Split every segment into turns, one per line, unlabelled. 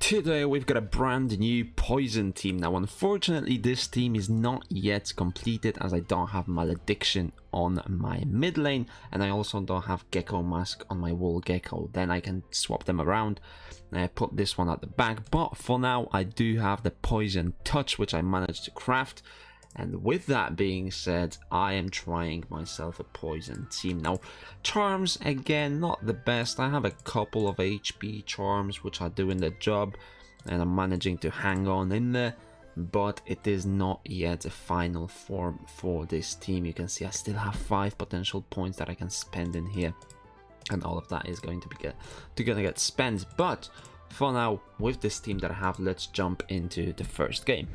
Today we've got a brand new poison team. Now unfortunately this team is not yet completed as I don't have malediction on my mid lane and I also don't have gecko mask on my wall gecko. Then I can swap them around, put this one at the back, but for now I do have the poison touch which I managed to craft. And with that being said, I am trying myself a poison team. Now, charms, again, not the best. I have a couple of HP charms which are doing the job. And I'm managing to hang on in there. But it is not yet a final form for this team. You can see I still have 5 potential points that I can spend in here. And all of that is going to be gonna get spent. But for now, with this team that I have, let's jump into the first game.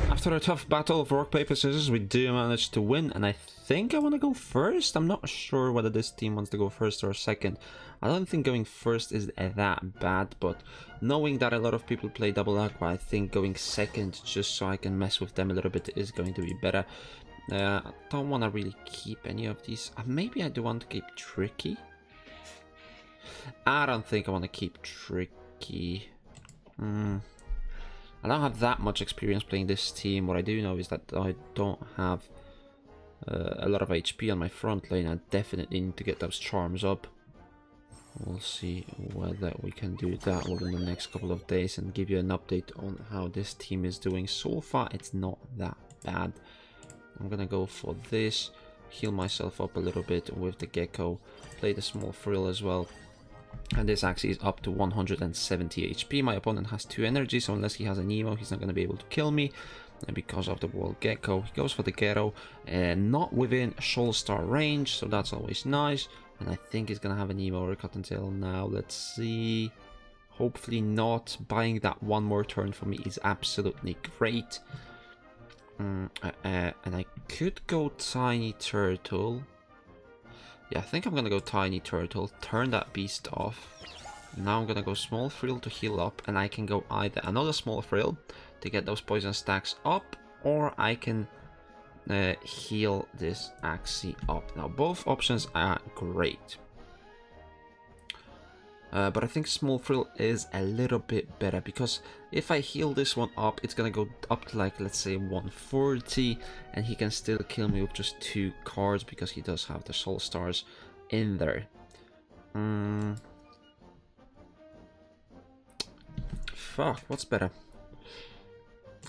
After a tough battle of rock, paper, scissors, we do manage to win, and I think I want to go first. I'm not sure whether this team wants to go first or second. I don't think going first is that bad, but knowing that a lot of people play double aqua, I think going second just so I can mess with them a little bit is going to be better. I don't want to really keep any of these. Maybe I do want to keep Tricky. I don't think I want to keep Tricky. I don't have that much experience playing this team. What I do know is that I don't have a lot of HP on my front lane. I definitely need to get those charms up. We'll see whether we can do that within the next couple of days and give you an update on how this team is doing. So far, it's not that bad. I'm gonna go for this, heal myself up a little bit with the gecko, play the small frill as well. And this Axie is up to 170 HP. My opponent has 2 energy, so unless he has an emo, he's not going to be able to kill me. And because of the wall gecko, he goes for the ghetto, and not within Shoal Star range, so that's always nice. And I think he's going to have an emo or a cottontail now. Let's see. Hopefully not. Buying that one more turn for me is absolutely great. And I could go Tiny Turtle. Yeah, I think I'm gonna go Tiny Turtle, turn that beast off. Now I'm gonna go Small Frill to heal up, and I can go either another Small Frill to get those poison stacks up, or I can heal this Axie up. Now both options are great. But I think Small Frill is a little bit better, because if I heal this one up, it's gonna go up to like, let's say 140, and he can still kill me with just 2 cards because he does have the Soul Stars in there. Fuck, what's better?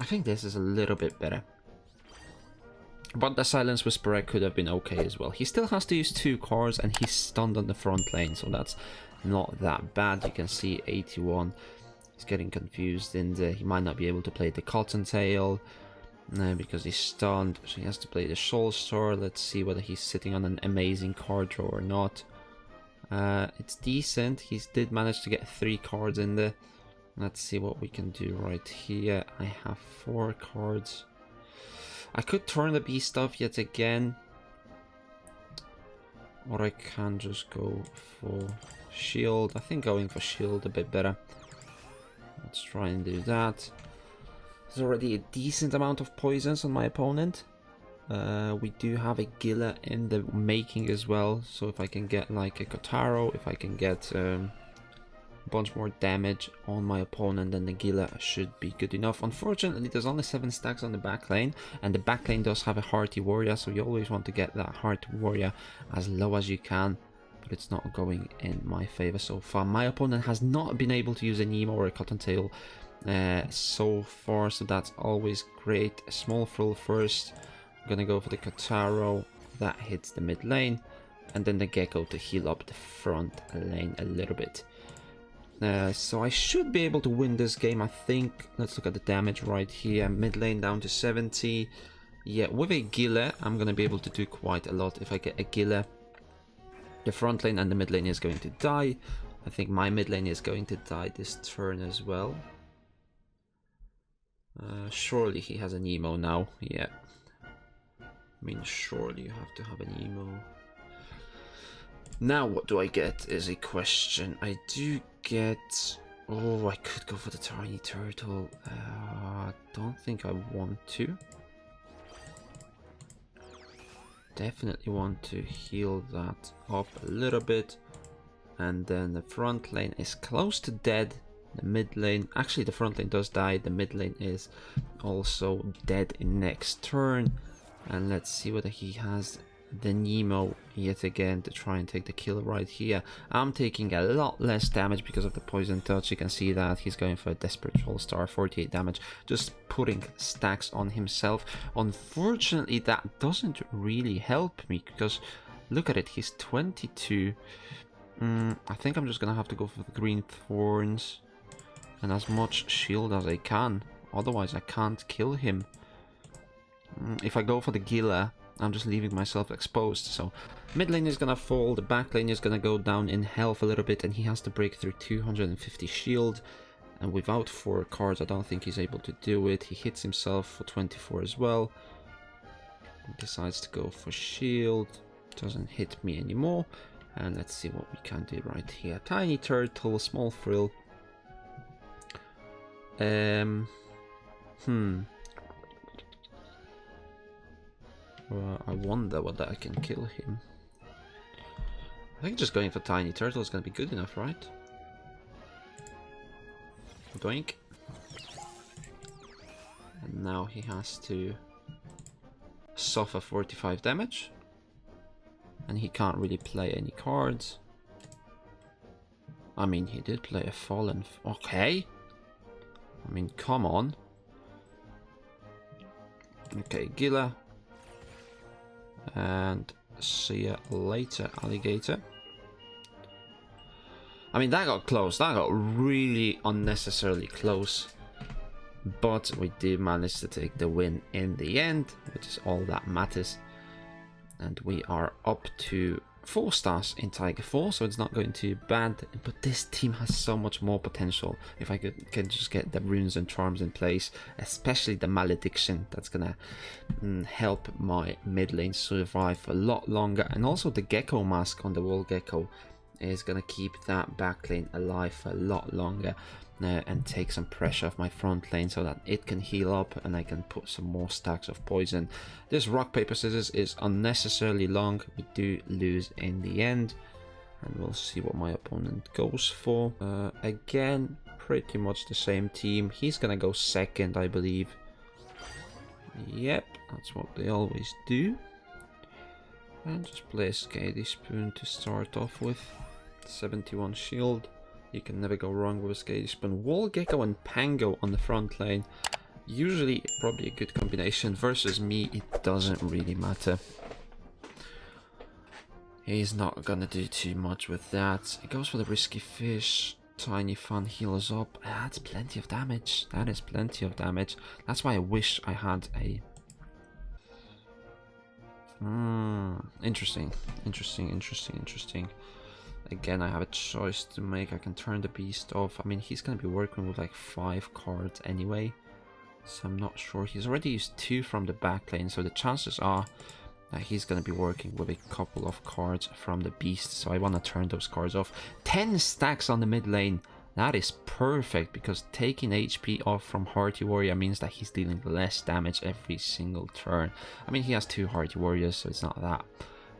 I think this is a little bit better. But the Silence Whisperer could have been okay as well. He still has to use 2 cards and he's stunned on the front lane, so that's not that bad. You can see 81. He's getting confused and he might not be able to play the Cottontail because he's stunned. So he has to play the Soul Star. Let's see whether he's sitting on an amazing card draw or not. It's decent. He did manage to get 3 cards in there. Let's see what we can do right here. I have 4 cards. I could turn the beast off yet again. Or I can just go for shield. I think going for shield a bit better. Let's try and do that. There's already a decent amount of poisons on my opponent. We do have a Gila in the making as well. So if I can get like a Kotaro, if I can get a bunch more damage on my opponent, then the Gila should be good enough. Unfortunately, there's only 7 stacks on the back lane, and the back lane does have a Hearty Warrior, so you always want to get that Hearty Warrior as low as you can, but it's not going in my favor so far. My opponent has not been able to use an emo or a Cottontail so far, so that's always great. A Small Frill first. I'm gonna go for the Kotaro, that hits the mid lane, and then the Gecko to heal up the front lane a little bit. So I should be able to win this game, I think. Let's look at the damage right here. Mid lane down to 70. Yeah, with a Gila, I'm going to be able to do quite a lot if I get a Gila. The front lane and the mid lane is going to die. I think my mid lane is going to die this turn as well. Surely he has an emo now. Yeah. I mean, surely you have to have an emo. Now what do I get is a question. I do get... Oh, I could go for the Tiny Turtle. I don't think I want to. Definitely want to heal that up a little bit. And then the front lane is close to dead. The mid lane, actually the front lane does die. The mid lane is also dead in next turn. And let's see whether he has the Nemo yet again to try and take the kill right here. I'm taking a lot less damage because of the poison touch. You can see that he's going for a desperate troll star, 48 damage, just putting stacks on himself. Unfortunately, that doesn't really help me because look at it, he's 22. I think I'm just gonna have to go for the green thorns and as much shield as I can, otherwise I can't kill him. If I go for the Gila, I'm just leaving myself exposed. So mid lane is gonna fall, the back lane is gonna go down in health a little bit, and he has to break through 250 shield, and without 4 cards I don't think he's able to do it. He hits himself for 24 as well. He decides to go for shield, doesn't hit me anymore. And let's see what we can do right here. Tiny turtle, small frill. I wonder whether I can kill him. I think just going for tiny turtle is going to be good enough, right? Doink. And now he has to suffer 45 damage. And he can't really play any cards. I mean, he did play a fallen. Okay. I mean, come on. Okay, Gila. And see ya later, alligator. I mean, that got close. That got really unnecessarily close. But we did manage to take the win in the end, which is all that matters. And we are up to 4 stars in Tiger 4, so it's not going too bad. But this team has so much more potential. If I can just get the runes and charms in place, especially the malediction, that's gonna help my mid lane survive a lot longer. And also the gecko mask on the wall gecko is gonna keep that back lane alive for a lot longer. And take some pressure off my front lane so that it can heal up and I can put some more stacks of poison. This rock paper scissors is unnecessarily long. We do lose in the end, and we'll see what my opponent goes for. Again, pretty much the same team. He's gonna go second, I believe. Yep, that's what they always do. And just play a Skady Spoon to start off with. 71 shield. You can never go wrong with a Skady Spoon. Wall Gecko and Pango on the front lane. Usually probably a good combination. Versus me, it doesn't really matter. He's not gonna do too much with that. He goes for the Risky Fish. Tiny Fun heals up. That's plenty of damage. That is plenty of damage. That's why I wish I had a... Interesting. Again, I have a choice to make. I can turn the beast off. I mean, he's going to be working with like 5 cards anyway. So I'm not sure. He's already used 2 from the back lane. So the chances are that he's going to be working with a couple of cards from the beast. So I want to turn those cards off. 10 stacks on the mid lane. That is perfect because taking HP off from Hearty Warrior means that he's dealing less damage every single turn. I mean, he has 2 Hearty Warriors, so it's not that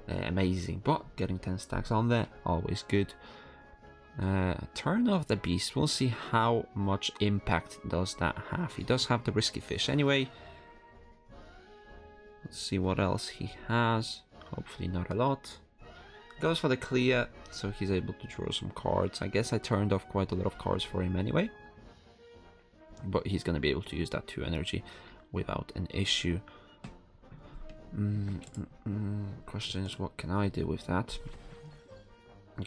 amazing, but getting 10 stacks on there, always good. Turn off the beast. We'll see how much impact does that have. He does have the Risky Fish anyway. Let's see what else he has. Hopefully not a lot. Goes for the clear, so he's able to draw some cards. I guess I turned off quite a lot of cards for him anyway, but he's gonna be able to use that 2 energy without an issue. Question is, what can I do with that?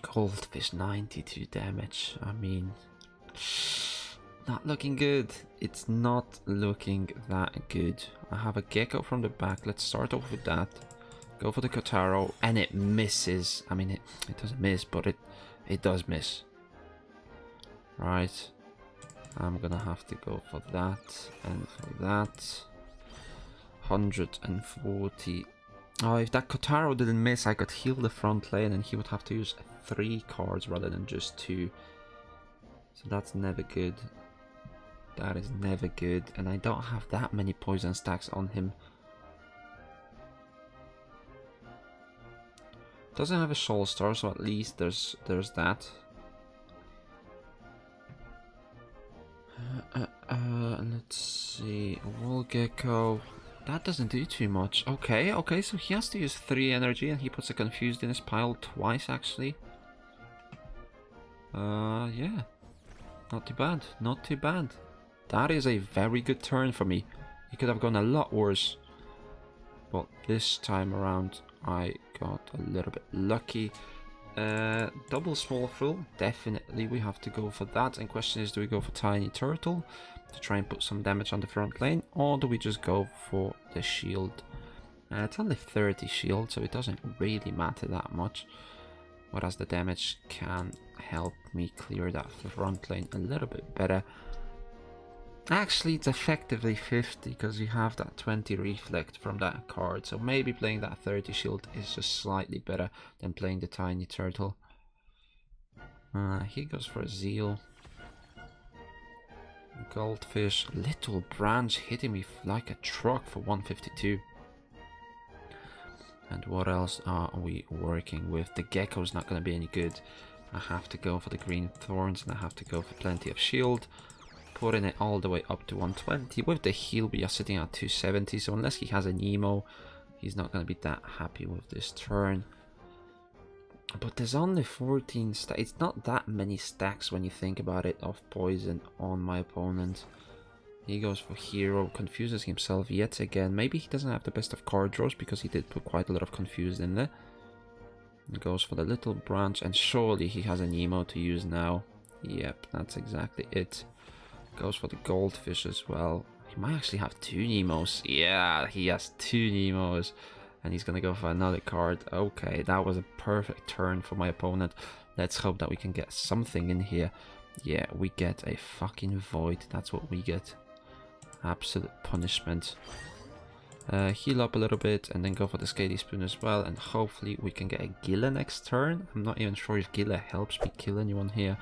Goldfish, 92 damage. I mean, not looking good. It's not looking that good. I have a Gecko from the back. Let's start off with that. Go for the Kotaro, and it misses. I mean, it doesn't miss, but it does miss. Right. I'm gonna have to go for that and for that. 140. Oh, if that Kotaro didn't miss, I could heal the front lane and he would have to use 3 cards rather than just 2. So that's never good. That is never good. And I don't have that many poison stacks on him. Doesn't have a Soul Star, so at least there's that. Let's see. Wall Gecko. That doesn't do too much. Okay, okay, so he has to use 3 energy and he puts a Confused in his pile twice actually. Yeah. Not too bad, not too bad. That is a very good turn for me. He could have gone a lot worse. But this time around, I got a little bit lucky. Double Small Frill, definitely we have to go for that. And question is, do we go for Tiny Turtle to try and put some damage on the front lane, or do we just go for the shield? It's only 30 shield, so it doesn't really matter that much. Whereas the damage can help me clear that front lane a little bit better. Actually, it's effectively 50 because you have that 20 reflect from that card. So maybe playing that 30 shield is just slightly better than playing the Tiny Turtle. He goes for a Zeal. Goldfish. Little Branch hitting me like a truck for 152. And what else are we working with? The Gecko's not going to be any good. I have to go for the Green Thorns and I have to go for plenty of shield. Putting it all the way up to 120. With the heal, we are sitting at 270. So unless he has a Nemo, he's not going to be that happy with this turn. But there's only 14 stacks. It's not that many stacks when you think about it of poison on my opponent. He goes for Hero, confuses himself yet again. Maybe he doesn't have the best of card draws because he did put quite a lot of Confused in there. He goes for the Little Branch and surely he has a Nemo to use now. Yep, that's exactly it. Goes for the Goldfish as well. He might actually have 2 Nemos. Yeah, he has 2 Nemos. And he's going to go for another card. Okay, that was a perfect turn for my opponent. Let's hope that we can get something in here. Yeah, we get a fucking Void. That's what we get. Absolute punishment. Heal up a little bit and then go for the Scaly Spoon as well. And hopefully we can get a Gila next turn. I'm not even sure if Gila helps me kill anyone here.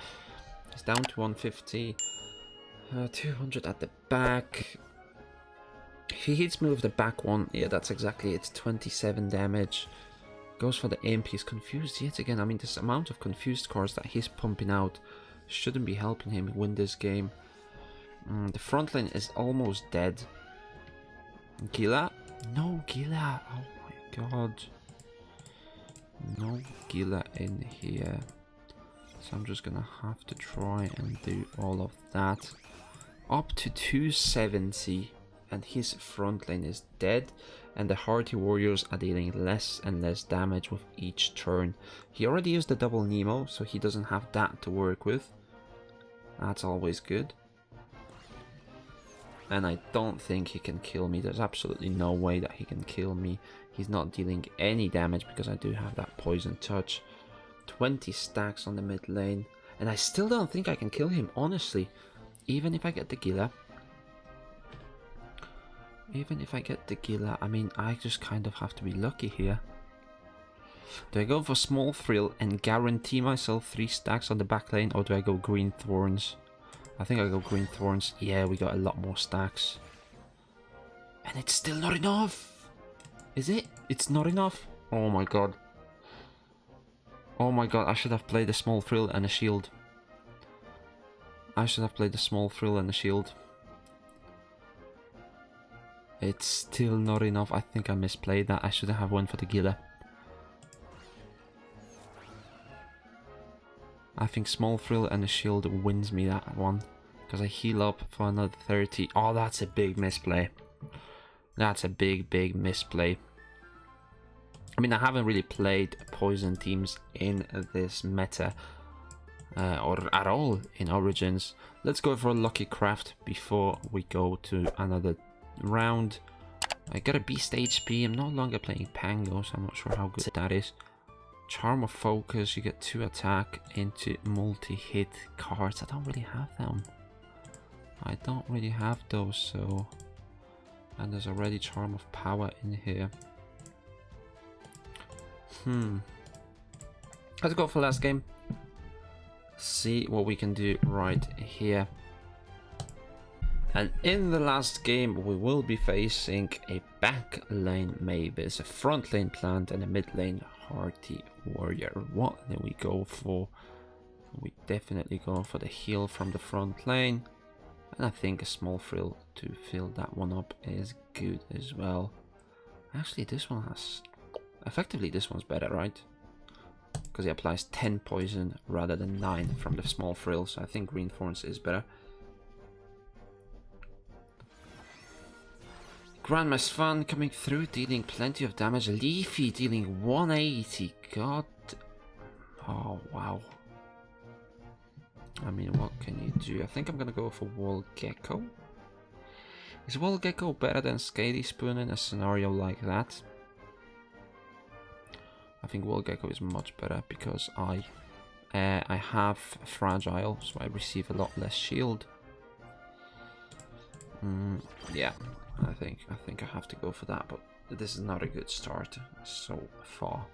He's down to 150. 200 at the back. He hits me with the back one. Yeah, that's exactly it. 27 damage. Goes for the imp. He's confused yet again. I mean, this amount of confused cards that he's pumping out shouldn't be helping him win this game. The front line is almost dead. Gila? No Gila. Oh my god. No Gila in here. So I'm just gonna have to try and do all of that. Up to 270 and his front lane is dead and the Hearty Warriors are dealing less and less damage with each turn. He already used the double Nemo, so he doesn't have that to work with. That's always good. And I don't think he can kill me. There's absolutely no way that he can kill me. He's not dealing any damage because I do have that Poison Touch. 20 stacks on the mid lane. And I still don't think I can kill him, honestly. Even if I get the Gila. Even if I get the Gila, I mean, I just kind of have to be lucky here. Do I go for Small Frill and guarantee myself 3 stacks on the back lane, or do I go Green Thorns? I think I go Green Thorns. Yeah, we got a lot more stacks. And it's still not enough! Is it? It's not enough? Oh my god. Oh my god, I should have played a Small Frill and a shield. I should have played the Small Frill and the shield. It's still not enough. I think I misplayed that. I should have went for the Gila. I think Small Frill and the shield wins me that one. Because I heal up for another 30. Oh, that's a big misplay. That's a big, big misplay. I mean, I haven't really played poison teams in this meta. Or at all in Origins. Let's go for a Lucky Craft before we go to another round. I got a Beast HP. I'm no longer playing Pango, so I'm not sure how good that is. Charm of Focus. You get 2 attack into multi-hit cards. I don't really have them. I don't really have those, so... And there's already Charm of Power in here. Let's go for last game. See what we can do right here. And in the last game we will be facing a back lane Mavis, a front lane Plant and a mid lane Hearty Warrior. What do we go for? We definitely go for the heal from the front lane. And I think a small frill to fill that one up is good as well. Actually, this one has... Effectively, this one's better, right? Because he applies 10 poison rather than 9 from the small frill. So I think Green Thorns is better. Grandma's Fun coming through, dealing plenty of damage. Leafy dealing 180. God. Oh, wow. I mean, what can you do? I think I'm gonna go for Wall Gecko. Is Wall Gecko better than Scaly Spoon in a scenario like that? I think Wall Gecko is much better because I have Fragile, so I receive a lot less shield. Yeah, I think I have to go for that, but this is not a good start so far.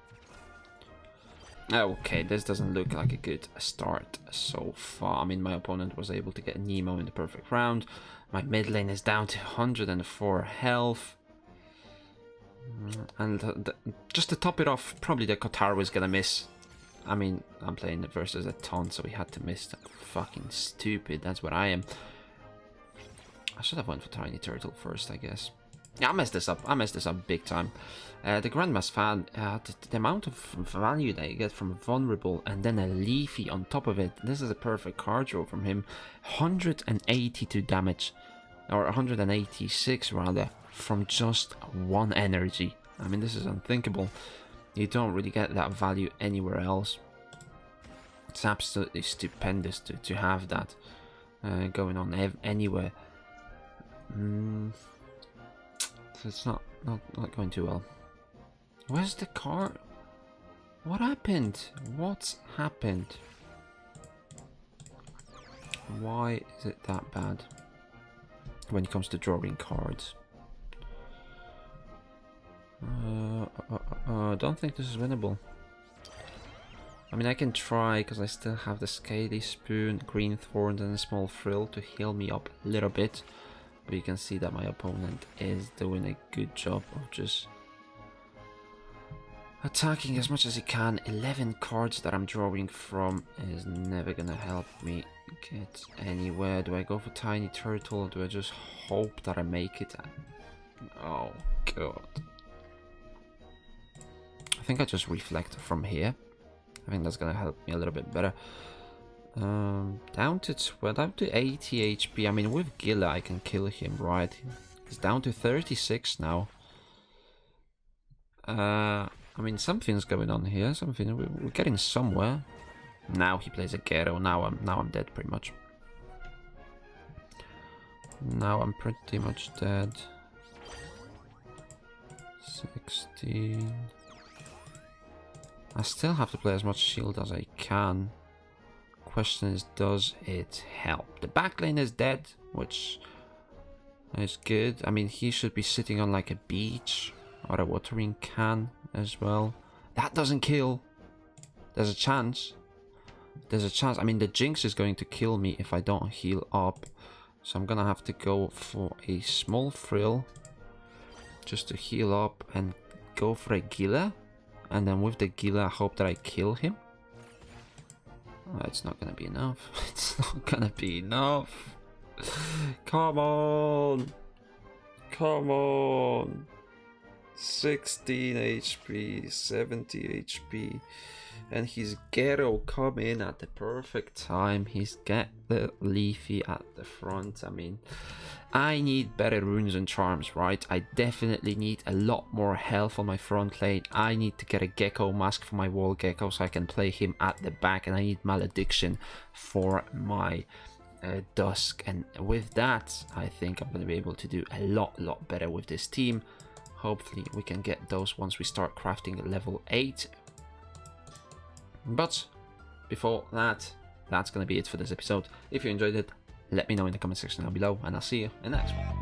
Okay, this doesn't look like a good start so far. I mean, my opponent was able to get Nemo in the perfect round. My mid lane is down to 104 health. And just to top it off, probably the Kotaro is gonna miss. I mean, I'm playing it versus a ton, so he had to miss. Fucking stupid, that's what I am. I should have went for Tiny Turtle first, I guess. Yeah, I messed this up big time. The Grandma's Fan, the amount of value that you get from Vulnerable and then a Leafy on top of it, this is a perfect card draw from him. 182 damage, or 186 rather, from just one energy. I mean, this is unthinkable. You don't really get that value anywhere else. It's absolutely stupendous to have that going on anywhere. So it's not going too well. Where's the card? What happened? What's happened? Why is it that bad when it comes to drawing cards? I don't think this is winnable. I mean, I can try because I still have the Scaly Spoon, Green Thorns and a small frill to heal me up a little bit. But you can see that my opponent is doing a good job of just attacking as much as he can. 11 cards that I'm drawing from is never gonna help me get anywhere. Do I go for Tiny Turtle or do I just hope that I make it? Oh god. I think I just reflect from here. I think that's gonna help me a little bit better. Down to 80 HP. I mean, with Gila I can kill him, right? He's down to 36 now. I mean, something's going on here. We're getting somewhere. Now he plays a Gero. Now I'm dead pretty much. Now I'm pretty much dead. 16. I still have to play as much shield as I can. Question is, does it help? The back lane is dead, which is good. I mean, he should be sitting on like a beach or a watering can as well. That doesn't kill. There's a chance. There's a chance. I mean, the Jinx is going to kill me if I don't heal up. So I'm gonna have to go for a small frill just to heal up and go for a Gila. And then with the Gila, I hope that I kill him. Oh, it's not gonna be enough. It's not gonna be enough. Come on. Come on. 16 HP, 70 HP. And his Gero come in at the perfect time. He's get the Leafy at the front. I mean, I need better runes and charms, right? I definitely need a lot more health on my front lane. I need to get a Gecko mask for my Wall Gecko so I can play him at the back. And I need Malediction for my Dusk. And with that, I think I'm going to be able to do a lot better with this team. Hopefully we can get those once we start crafting level 8. But before that, that's going to be it for this episode. If you enjoyed it, let me know in the comment section down below, and I'll see you in the next one.